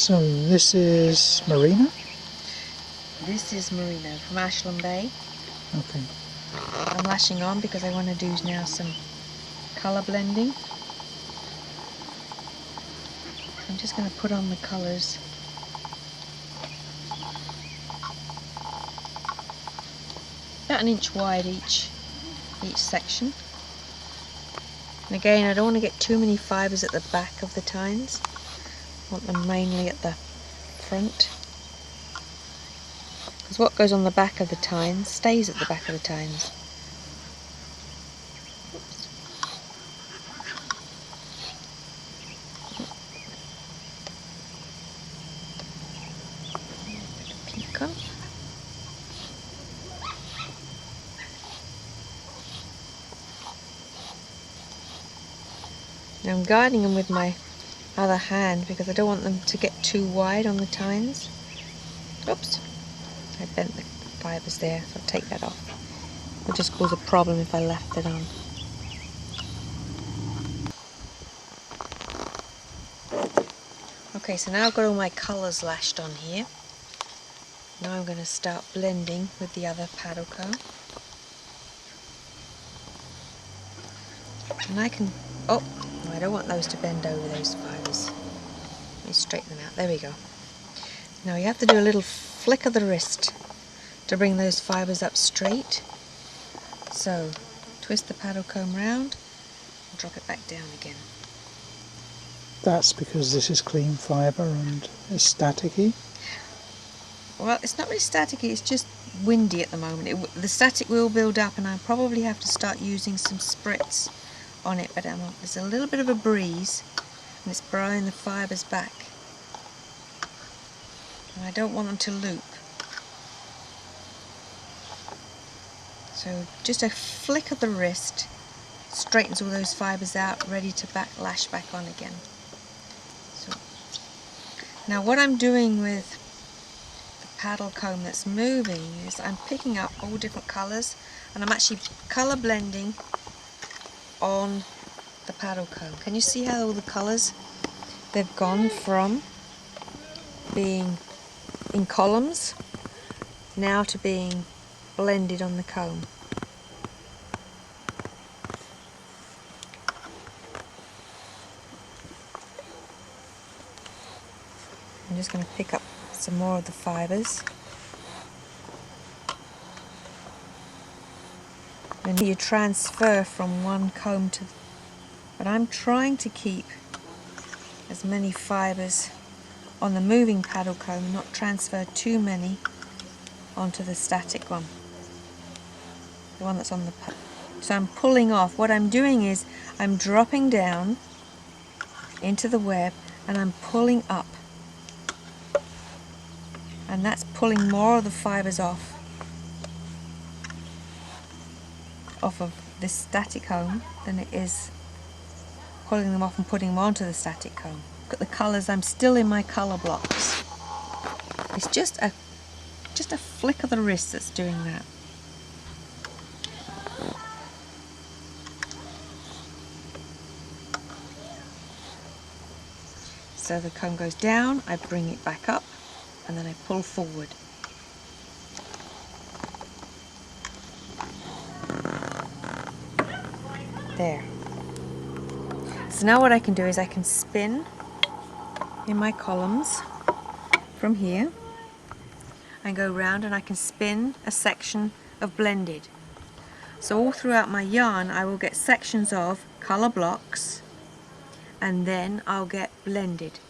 So this is Marina? This is Merino from Ashland Bay. Okay. I'm lashing on because I want to do now some colour blending. I'm just going to put on the colours. About an inch wide each section. And again, I don't want to get too many fibres at the back of the tines. I want them mainly at the front. Because what goes on the back of the tines stays at the back of the tines. Oops. Pink on. Now I'm guiding them with my other hand because I don't want them to get too wide on the tines. Oops, I bent the fibres there, so I'll take that off. It would just cause a problem if I left it on. Okay, so now I've got all my colours lashed on here. Now I'm going to start blending with the other paddle comb. And I can, oh, I don't want those to bend over those fibres. Let me straighten them out, there we go. Now you have to do a little flick of the wrist to bring those fibres up straight. So, twist the paddle comb round and drop it back down again. That's because this is clean fibre and it's staticky? Well, it's not really staticky, it's just windy at the moment. The static will build up and I'll probably have to start using some spritz on it, but there's a little bit of a breeze and it's blowing the fibres back. And I don't want them to loop. So just a flick of the wrist straightens all those fibres out, ready to lash back on again. So now what I'm doing with paddle comb that's moving is I'm picking up all different colours and I'm actually colour blending on the paddle comb. Can you see how all the colours, they've gone from being in columns now to being blended on the comb. I'm just going to pick up some more of the fibres. And you transfer from one comb to the, but I'm trying to keep as many fibres on the moving paddle comb and not transfer too many onto the static one, the one that's on the paddle. So I'm pulling off. What I'm doing is I'm dropping down into the web and I'm pulling up, and that's pulling more of the fibres off of this static comb than it is pulling them off and putting them onto the static comb. Look at the colours, I'm still in my colour blocks. It's just a flick of the wrist that's doing that. So the comb goes down, I bring it back up, and then I pull forward. There. So now what I can do is I can spin in my columns from here and go round, and I can spin a section of blended. So all throughout my yarn I will get sections of colour blocks, and then I'll get blended,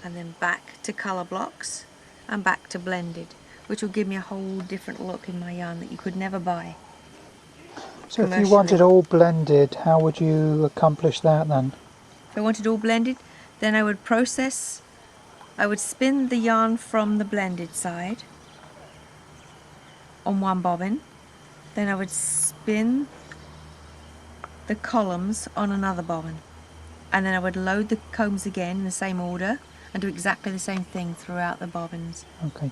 and then back to colour blocks and back to blended, which will give me a whole different look in my yarn that you could never buy. So if you wanted all blended, how would you accomplish that then? If I wanted all blended, then I would spin the yarn from the blended side on one bobbin, then I would spin the columns on another bobbin, and then I would load the combs again in the same order and do exactly the same thing throughout the bobbins. Okay,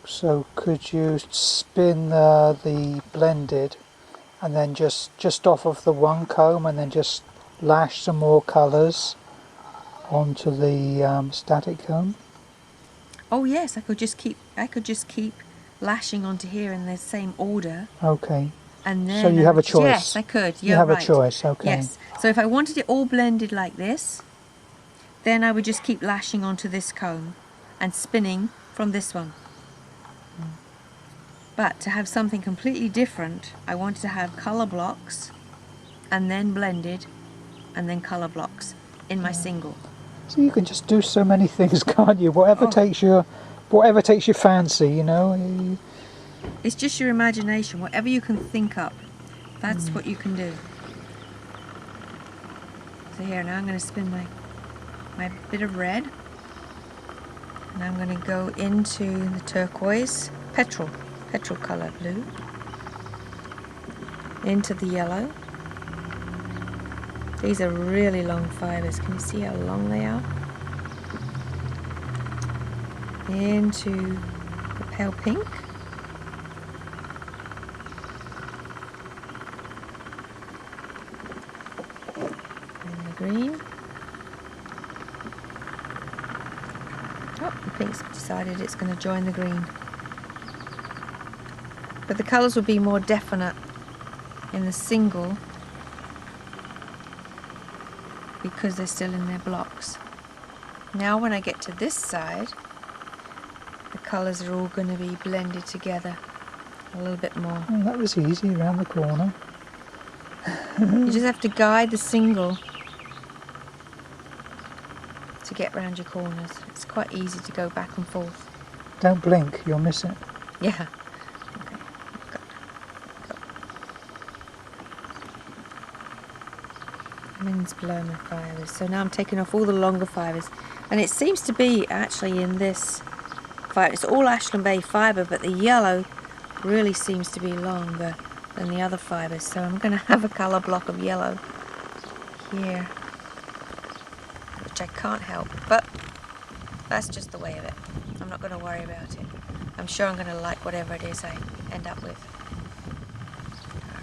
so could you spin the blended and then just off of the one comb and then just lash some more colours onto the static comb? Oh yes, I could just keep lashing onto here in the same order. Okay. And then So you have a choice. yes, I could. You You're have right. a choice, okay. Yes. So if I wanted it all blended like this, then I would just keep lashing onto this comb and spinning from this one. But to have something completely different, I wanted to have colour blocks and then blended and then colour blocks in my single. So you can just do so many things, can't you? Whatever takes your fancy, you know. It's just your imagination, whatever you can think up, that's what you can do. So here, now I'm going to spin my bit of red, and I'm going to go into the turquoise, petrol colour blue, into the yellow. These are really long fibres, can you see how long they are? Into the pale pink. And the green. Oh, the pink's decided it's going to join the green. But the colours will be more definite in the single because they're still in their blocks. Now when I get to this side, the colours are all going to be blended together a little bit more. Oh, that was easy, around the corner. You just have to guide the single to get round your corners. It's quite easy to go back and forth. Don't blink, you'll miss it. Yeah. Okay. Min's below my fibres. So now I'm taking off all the longer fibres. And it seems to be actually in this fibre, it's all Ashland Bay fibre, but the yellow really seems to be longer than the other fibres. So I'm going to have a colour block of yellow here, which I can't help, but that's just the way of it. I'm not going to worry about it. I'm sure I'm going to like whatever it is I end up with.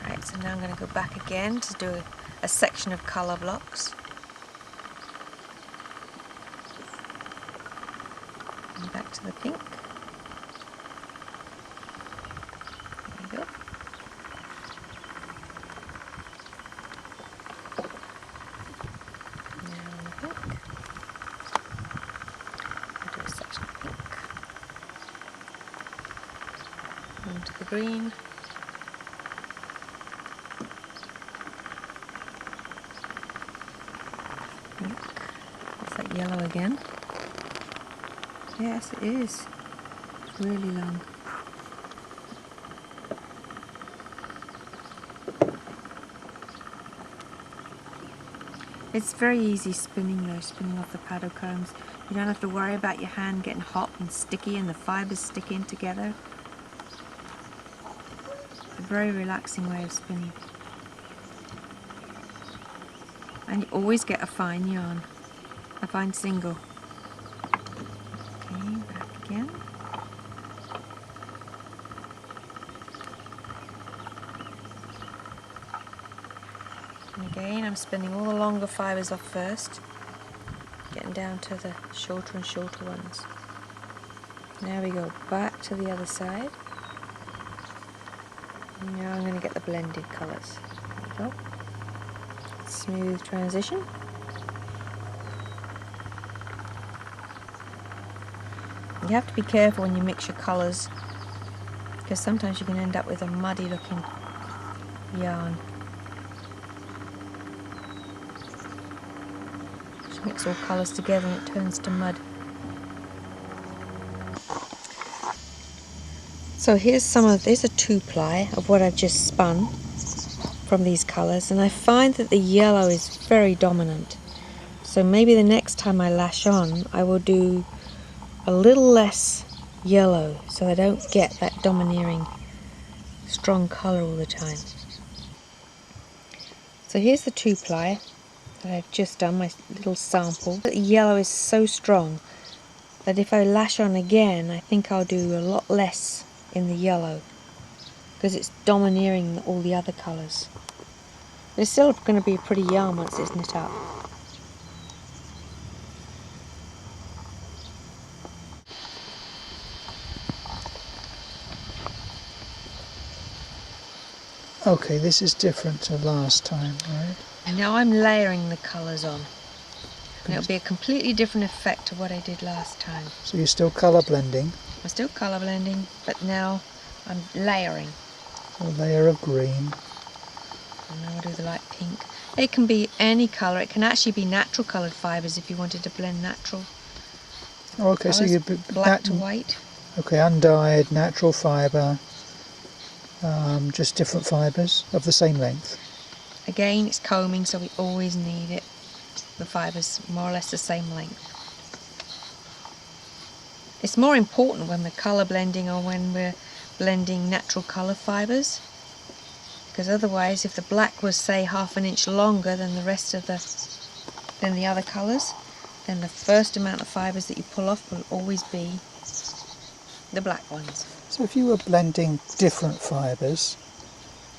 Alright, so now I'm going to go back again to do a section of colour blocks. And back to the pink. There we go. Now on the pink. I'll do a section of pink. Onto the green. Pink. It's like yellow again. Yes, it is. It's really long. It's very easy spinning though, spinning off the paddle combs. You don't have to worry about your hand getting hot and sticky and the fibres sticking together. It's a very relaxing way of spinning. And you always get a fine yarn, a fine single. Okay, back again. And again, I'm spinning all the longer fibres off first, getting down to the shorter and shorter ones. Now we go back to the other side. And now I'm going to get the blended colours. There we go. Smooth transition. You have to be careful when you mix your colours, because sometimes you can end up with a muddy looking yarn. Just mix all colours together and it turns to mud. So here's a 2-ply of what I've just spun from these colours, and I find that the yellow is very dominant. So maybe the next time I lash on, I will do a little less yellow so I don't get that domineering strong colour all the time. So here's the 2-ply that I've just done, my little sample. The yellow is so strong that if I lash on again, I think I'll do a lot less in the yellow because it's domineering all the other colours. It's still going to be a pretty yarn once it's knit up. Okay, this is different to last time, right? And now I'm layering the colours on. And Okay. it'll be a completely different effect to what I did last time. So you're still colour blending. I'm still colour blending, but now I'm layering. A layer of green. And now I'll do the light pink. It can be any colour. It can actually be natural coloured fibres if you wanted to blend natural Okay, so colours, you black to white. okay, undyed, natural fibre, just different fibres of the same length. Again, it's combing, so we always need it. The fibres more or less the same length. It's more important when we're colour blending or when we're blending natural colour fibres, because otherwise, if the black was say half an inch longer than the rest of the other colours, then the first amount of fibres that you pull off will always be the black ones. So if you were blending different fibres,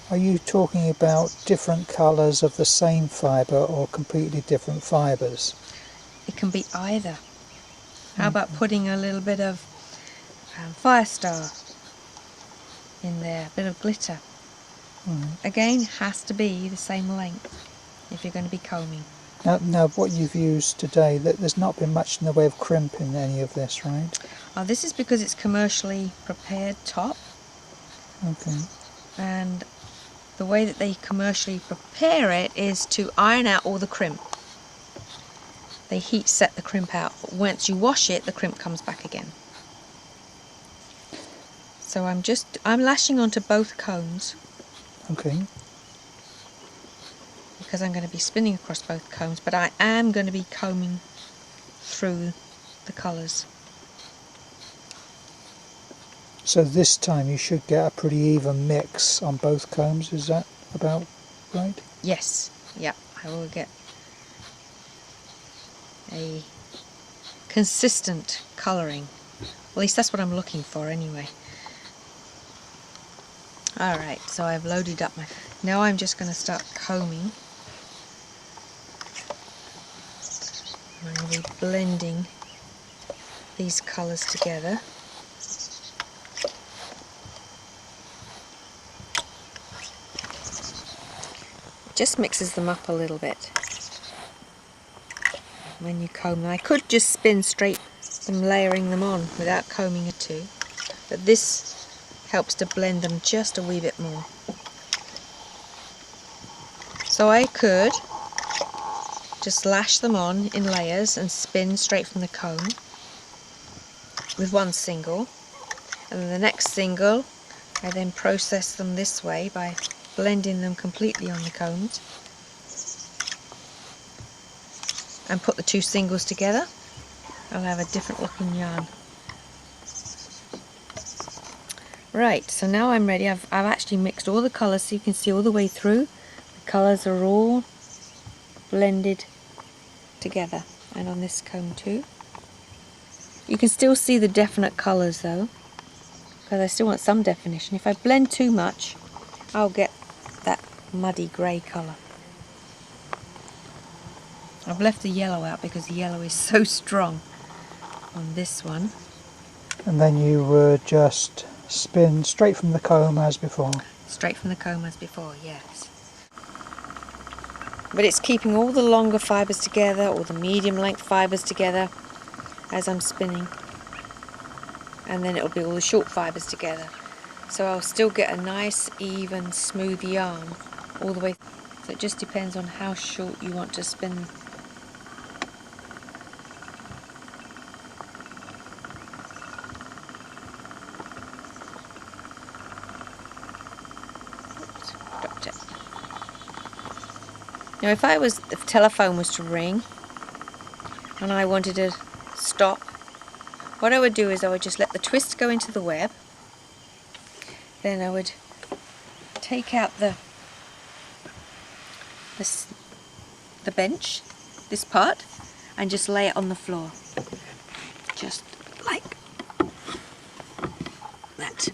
are you talking about different colours of the same fibre or completely different fibres? It can be either. How about putting a little bit of fire star in there, a bit of glitter. Again, has to be the same length if you're going to be combing. Now what you've used today, there's not been much in the way of crimp in any of this, right? This is because it's commercially prepared top, Okay. and the way that they commercially prepare it is to iron out all the crimp. They heat set the crimp out, but once you wash it, the crimp comes back again. So I'm lashing onto both combs Okay. because I'm going to be spinning across both combs, but I am going to be combing through the colours. So this time you should get a pretty even mix on both combs, is that about right? Yes, yeah, I will get a consistent colouring. At least that's what I'm looking for anyway. Alright, so I've loaded up my... Now I'm just going to start combing. I'm going to be blending these colours together. It just mixes them up a little bit when you comb them. I could just spin straight them, layering them on without combing at all, but this helps to blend them just a wee bit more. So I could just lash them on in layers and spin straight from the comb with one single, and then the next single I then process them this way by blending them completely on the combs and put the two singles together. I'll have a different looking yarn. Right, so now I'm ready. I've actually mixed all the colours so you can see all the way through. The colours are all blended together, and on this comb too. You can still see the definite colours though, because I still want some definition. If I blend too much, I'll get that muddy grey colour. I've left the yellow out because the yellow is so strong on this one. And then you would just spin straight from the comb as before. Straight from the comb as before, yes. But it's keeping all the longer fibres together, or the medium length fibres together as I'm spinning. And then it'll be all the short fibres together. So I'll still get a nice, even, smooth yarn all the way. So it just depends on how short you want to spin. Dropped it. Now if the telephone was to ring and I wanted to stop, what I would do is I would just let the twist go into the web. Then I would take out the bench, this part, and just lay it on the floor. Just like that.